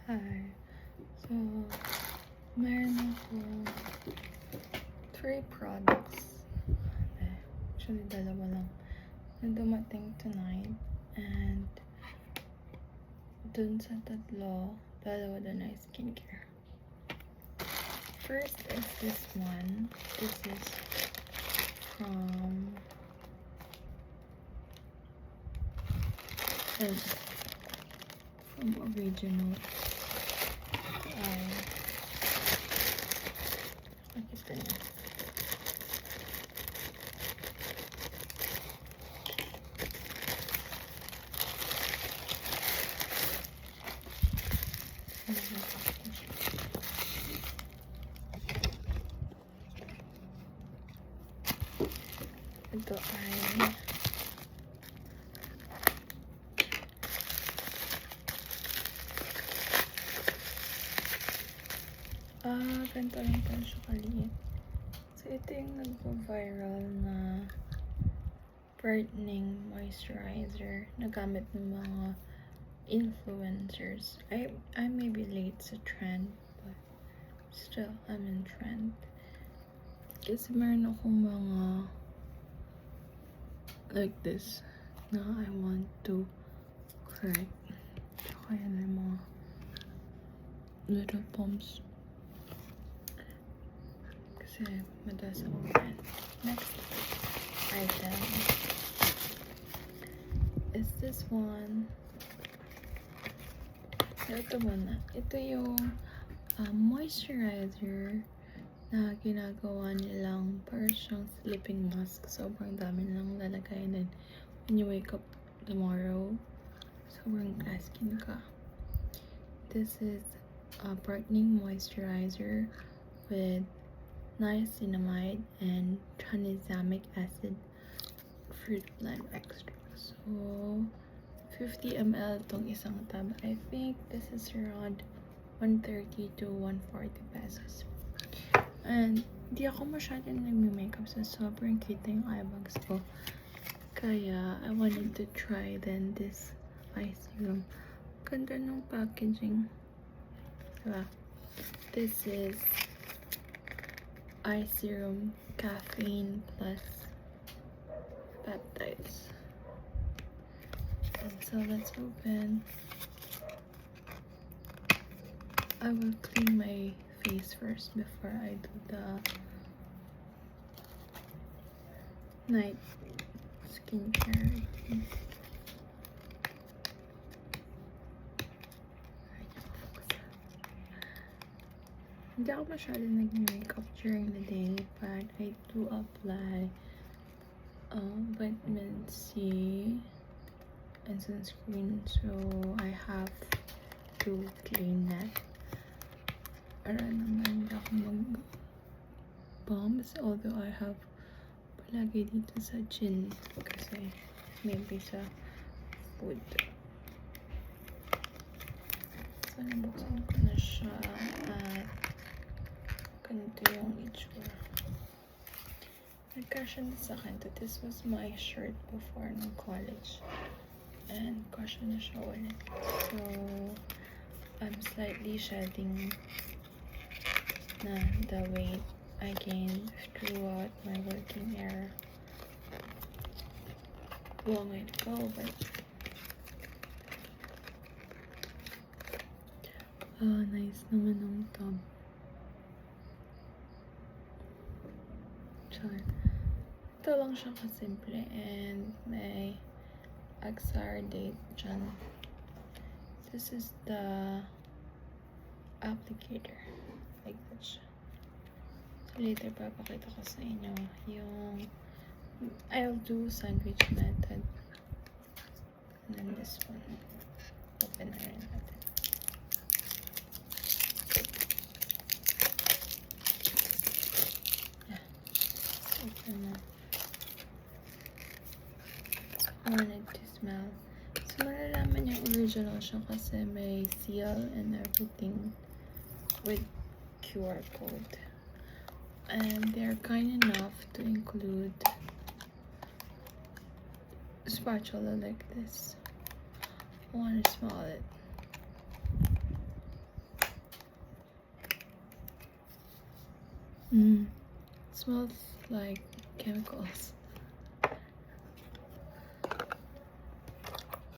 Hi. So, meron ako 3 products. Actually, dalawa lang na dumating tonight. And dun sa tatlo, dalawa dun ay skincare. First is this one. This is from Original. Nakita niyo. Ito ay ganito lang pala siya kaliit. So, ito yung nagpo-viral na brightening moisturizer na gamit ng mga influencers. I may be late sa trend, but still, I'm in trend. Kasi meron akong mga like this na I want to correct. Kaya na yung mga little bumps. Kasi madalas akong trend. Next item is this one. Ito muna. Ito yung moisturizer na ginagawa nilang parang siyang sleeping mask. Sobrang dami nilang lalagay. And then, when you wake up tomorrow, sobrang askin ka. This is a brightening moisturizer with niacinamide and tranexamic acid fruit blend extract. So, 50 ml itong isang tab. I think this is around 130 to 140 pesos. And di ako masyadong nagme-makeup so sobrang cute yung eye bags ko. Kaya I wanted to try then this eye serum. Ganda ng packaging. Diba? This is eye serum, caffeine plus peptides. And so let's open. I will clean my face first before I do the night skincare routine. Hindi ako masyadong nag-makeup during the day, but I do apply vitamin C and sunscreen, so I have to clean that. Para naman hindi ako mag-bombs, although I have palagi dito sa chin kasi maybe sa food. So, nabuksan ko na siya at ganito yung itsura. Nagkasya na sa akin. This was my shirt before ng college. And kasya na siya ulit. So, I'm slightly shedding na the weight I gained throughout my working era. Long way to go, but nice naman ng top. Char. Ito lang siya kasimple and may expiry date dyan. This is the applicator. Like this. So later papakita ko sa inyo yung I'll do sandwich method. And then this one. Open na rin natin. Open na. I wanted to smell. So malalaman yung original siya kasi may seal and everything with QR code. And they're kind enough to include spatula like this. I want to smell it. Mm. Smells like chemicals.